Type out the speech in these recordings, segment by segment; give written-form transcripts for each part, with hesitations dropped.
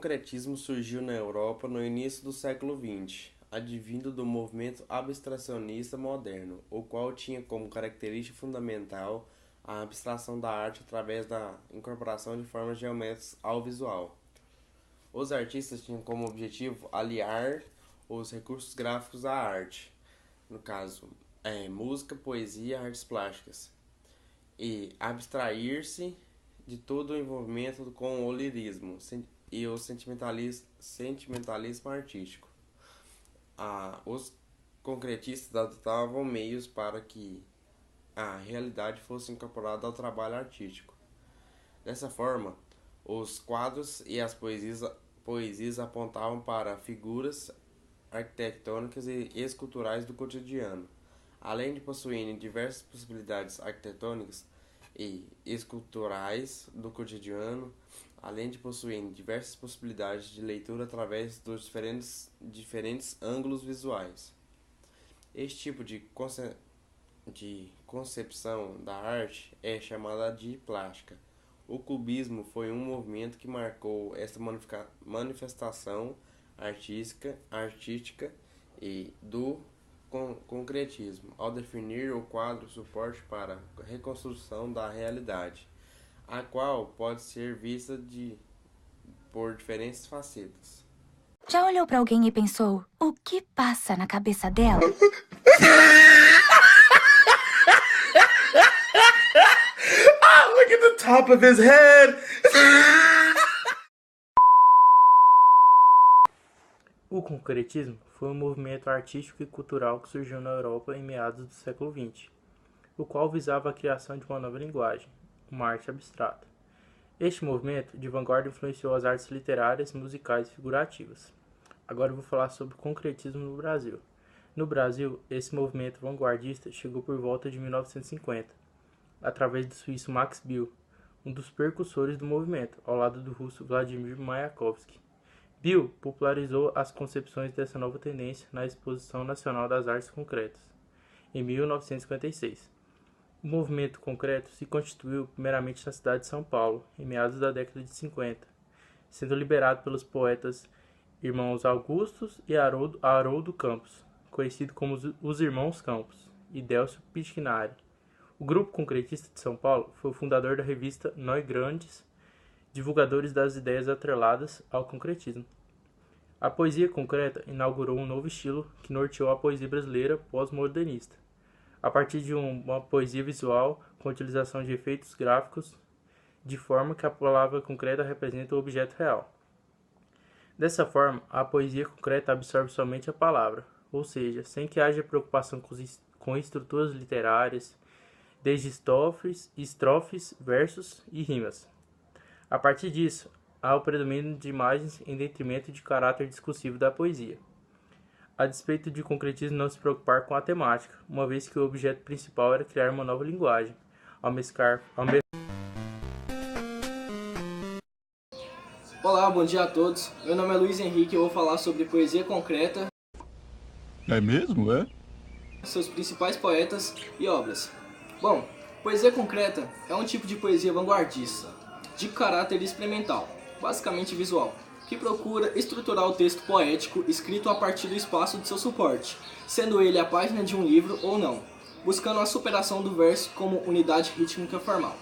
concretismo surgiu na Europa no início do século XX, advindo do movimento abstracionista moderno, o qual tinha como característica fundamental a abstração da arte através da incorporação de formas geométricas ao visual. Os artistas tinham como objetivo aliar os recursos gráficos à arte, no caso, música, poesia, artes plásticas, e abstrair-se de todo o envolvimento com o lirismo e o sentimentalismo artístico. Os concretistas adotavam meios para que a realidade fosse incorporada ao trabalho artístico. Dessa forma, os quadros e as poesias apontavam para figuras arquitetônicas e esculturais do cotidiano. Além de possuírem diversas possibilidades arquitetônicas e esculturais do cotidiano, além de possuírem diversas possibilidades de leitura através dos diferentes ângulos visuais. Este tipo de concepção da arte é chamada de plástica. O cubismo foi um movimento que marcou esta manifestação artística e do concretismo, ao definir o quadro suporte para a reconstrução da realidade, a qual pode ser vista por diferentes facetas. Já olhou para alguém e pensou, o que passa na cabeça dela? Look at the top of his head! O concretismo foi um movimento artístico e cultural que surgiu na Europa em meados do século XX, o qual visava a criação de uma nova linguagem, uma arte abstrata. Este movimento de vanguarda influenciou as artes literárias, musicais e figurativas. Agora eu vou falar sobre o concretismo no Brasil. No Brasil, esse movimento vanguardista chegou por volta de 1950, através do suíço Max Bill, um dos precursores do movimento, ao lado do russo Vladimir Mayakovsky. Bill popularizou as concepções dessa nova tendência na Exposição Nacional das Artes Concretas, em 1956. O movimento concreto se constituiu primeiramente na cidade de São Paulo, em meados da década de 50, sendo liderado pelos poetas irmãos Augustus e Haroldo Campos, conhecido como os Irmãos Campos, e Délcio Pitinari. O Grupo Concretista de São Paulo foi o fundador da revista Nós Grandes, divulgadores das ideias atreladas ao concretismo. A poesia concreta inaugurou um novo estilo que norteou a poesia brasileira pós-modernista, a partir de uma poesia visual com a utilização de efeitos gráficos, de forma que a palavra concreta representa o objeto real. Dessa forma, a poesia concreta absorve somente a palavra, ou seja, sem que haja preocupação com estruturas literárias, desde estrofes, versos e rimas. A partir disso, há o predomínio de imagens em detrimento de caráter discursivo da poesia, a despeito de o concretismo não se preocupar com a temática, uma vez que o objeto principal era criar uma nova linguagem, Olá, bom dia a todos. Meu nome é Luiz Henrique e eu vou falar sobre poesia concreta. É mesmo, é? Seus principais poetas e obras. Bom, poesia concreta é um tipo de poesia vanguardista, de caráter experimental, basicamente visual, que procura estruturar o texto poético escrito a partir do espaço de seu suporte, sendo ele a página de um livro ou não, buscando a superação do verso como unidade rítmica formal.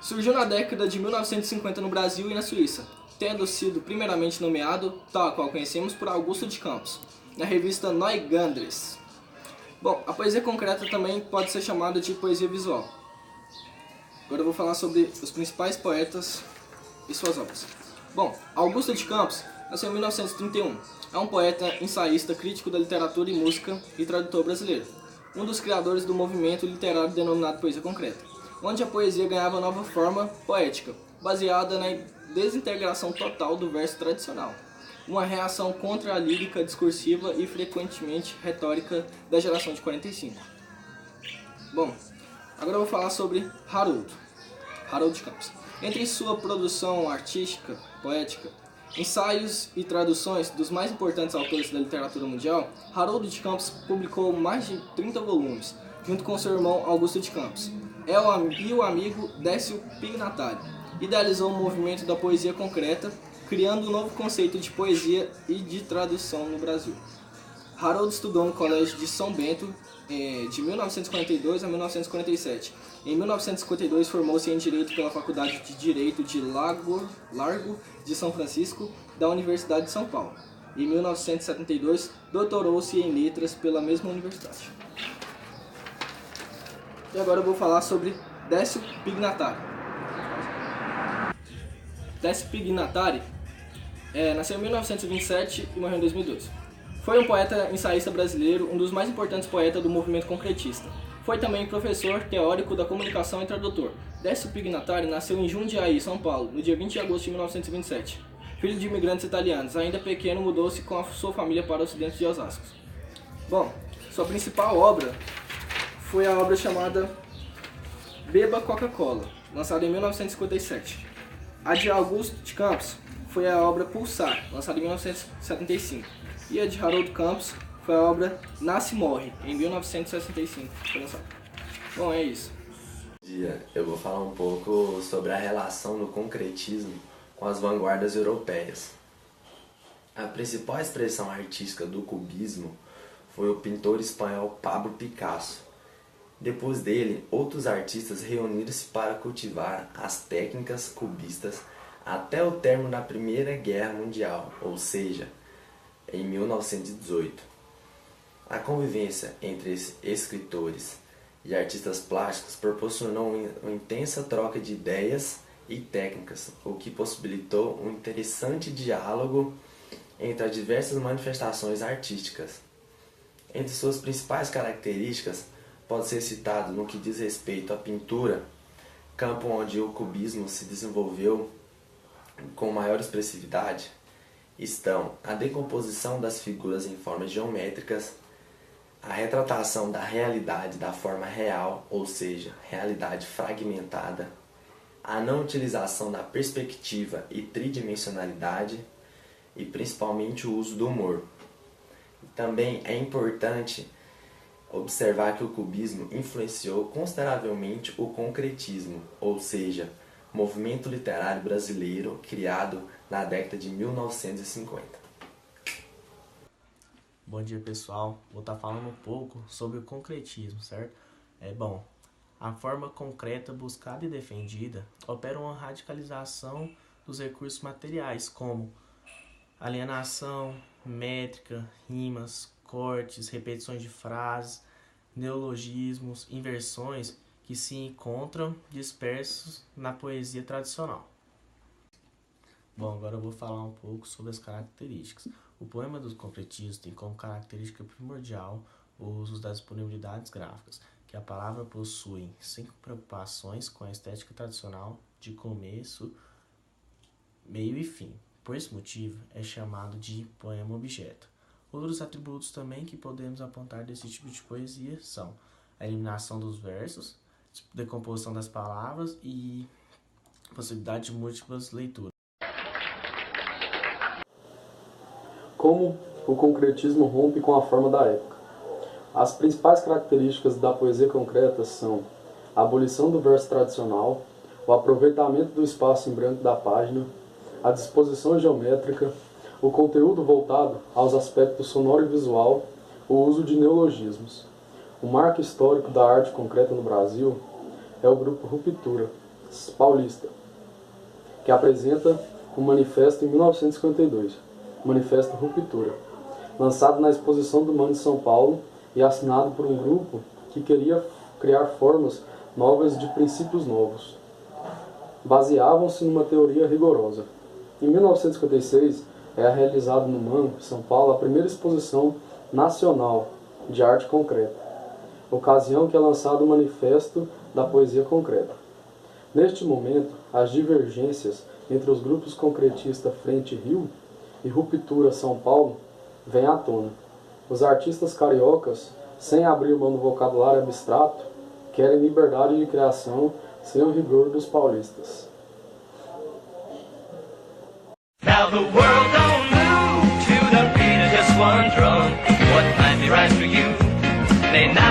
Surgiu na década de 1950 no Brasil e na Suíça, tendo sido primeiramente nomeado, tal qual conhecemos, por Augusto de Campos, na revista Nós Grandes. Bom, a poesia concreta também pode ser chamada de poesia visual. Agora eu vou falar sobre os principais poetas e suas obras. Bom, Augusto de Campos nasceu em 1931. É um poeta, ensaísta, crítico da literatura e música e tradutor brasileiro. Um dos criadores do movimento literário denominado poesia concreta, onde a poesia ganhava nova forma poética, baseada na desintegração total do verso tradicional. Uma reação contra a lírica discursiva e frequentemente retórica da geração de 45. Bom, agora eu vou falar sobre Haroldo de Campos. Entre sua produção artística, poética, ensaios e traduções dos mais importantes autores da literatura mundial, Haroldo de Campos publicou mais de 30 volumes, junto com seu irmão Augusto de Campos, e o amigo Décio Pignatari. Idealizou o movimento da poesia concreta criando um novo conceito de poesia e de tradução no Brasil. Haroldo estudou no Colégio de São Bento de 1942 a 1947. Em 1952, formou-se em Direito pela Faculdade de Direito de Largo de São Francisco, da Universidade de São Paulo. Em 1972, doutorou-se em Letras pela mesma universidade. E agora eu vou falar sobre Décio Pignatari. Décio Pignatari nasceu em 1927 e morreu em 2002. Foi um poeta ensaísta brasileiro, um dos mais importantes poetas do movimento concretista. Foi também professor teórico da comunicação e tradutor. Décio Pignatari nasceu em Jundiaí, São Paulo, no dia 20 de agosto de 1927. Filho de imigrantes italianos, ainda pequeno mudou-se com a sua família para o ocidente de Osasco. Bom, sua principal obra foi a obra chamada Beba Coca-Cola, lançada em 1957. A de Augusto de Campos foi a obra Pulsar, lançada em 1975. E a de Haroldo Campos foi a obra Nasce e Morre, em 1965. Foi lançada. Bom, é isso. Eu vou falar um pouco sobre a relação do concretismo com as vanguardas europeias. A principal expressão artística do cubismo foi o pintor espanhol Pablo Picasso. Depois dele, outros artistas reuniram-se para cultivar as técnicas cubistas até o término da Primeira Guerra Mundial, ou seja, em 1918. A convivência entre escritores e artistas plásticos proporcionou uma intensa troca de ideias e técnicas, o que possibilitou um interessante diálogo entre as diversas manifestações artísticas. Entre suas principais características, pode ser citado no que diz respeito à pintura, campo onde o cubismo se desenvolveu com maior expressividade, estão a decomposição das figuras em formas geométricas, a retratação da realidade da forma real, ou seja, realidade fragmentada, a não utilização da perspectiva e tridimensionalidade e principalmente o uso do humor. Também é importante observar que o cubismo influenciou consideravelmente o concretismo, ou seja, movimento literário brasileiro criado na década de 1950. Bom dia, pessoal. Vou estar falando um pouco sobre o concretismo, certo? A forma concreta buscada e defendida opera uma radicalização dos recursos materiais, como alienação, métrica, rimas, cortes, repetições de frases, neologismos, inversões que se encontram dispersos na poesia tradicional. Bom, agora eu vou falar um pouco sobre as características. O poema dos concretistas tem como característica primordial o uso das disponibilidades gráficas, que a palavra possui 5 preocupações com a estética tradicional de começo, meio e fim. Por esse motivo, é chamado de poema-objeto. Outros atributos também que podemos apontar desse tipo de poesia são a eliminação dos versos, decomposição das palavras e possibilidade de múltiplas leituras. Como o concretismo rompe com a forma da época. As principais características da poesia concreta são a abolição do verso tradicional, o aproveitamento do espaço em branco da página, a disposição geométrica, o conteúdo voltado aos aspectos sonoro e visual, o uso de neologismos. O marco histórico da arte concreta no Brasil é o grupo Ruptura, paulista, que apresenta um manifesto em 1952, Manifesto Ruptura, lançado na Exposição do MAN de São Paulo e assinado por um grupo que queria criar formas novas de princípios novos. Baseavam-se numa teoria rigorosa. Em 1956, é realizada no MAN, São Paulo, a primeira exposição nacional de arte concreta, ocasião que é lançado o Manifesto da Poesia Concreta. Neste momento, as divergências entre os grupos concretista Frente Rio e Ruptura São Paulo vêm à tona. Os artistas cariocas, sem abrir mão do vocabulário abstrato, querem liberdade de criação sem o rigor dos paulistas. Now the world don't move to the beat of just one drum. What might be right for you may not be